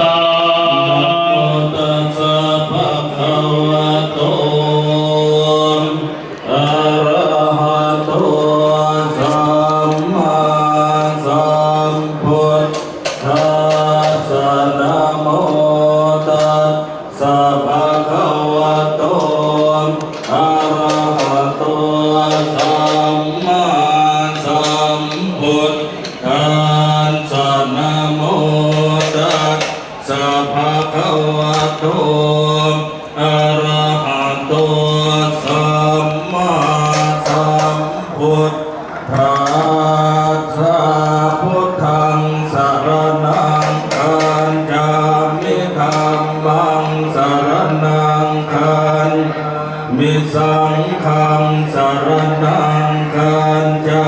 ะตัสสะภะคะวะโตอะระหะโตสัมมาสัมพุทธัสสะนะโมตัสสะภะคะวะโตอะระหะโตสัมมาสัมพุทธัสสะนะโมตัสสะภะคะวะโตอะระหะโตสัมมาสัมพุทธัสสะพุทธังสรณังคัจฉามิธัมมังสรณังคัจฉามิสังฆังสรณังคัจฉา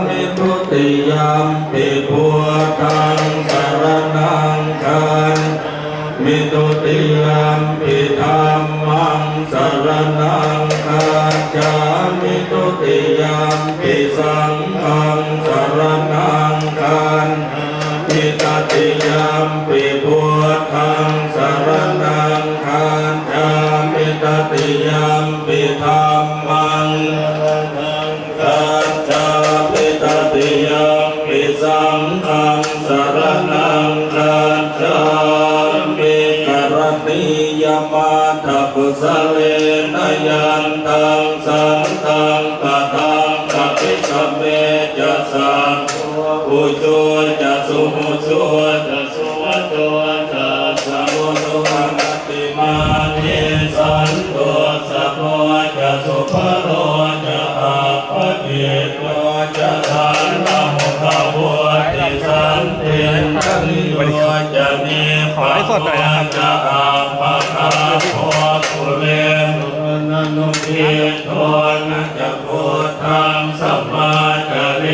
มิทุติยัมปิพุทธังสรณังคัจฉามิทุติยัมปิธัมมังสรณังคัจฉามิทุติยัมปิสังฆังสรณังคัจฉามิตติยัมปิพุทธังสรณังคัจฉามิตติยัมปิธัมมังคัจฉามิตติยัมปิสังฆังสรณังคัจฉามิกรณียมาทัพสะเลนยันตังสันตังปะตังปะปิสเมจะสังอุจุจะสุมุจุจะสุวัตโตจะสัมโนมติมานิสันโตสัพพจะสุภโรจะอาปะเกโตจะทานนโมภะวะติสันติตังโยจะมีภะจะอาภะคาโพปุเรนนุทิโตนะจะพุทธังสัมมาจาเร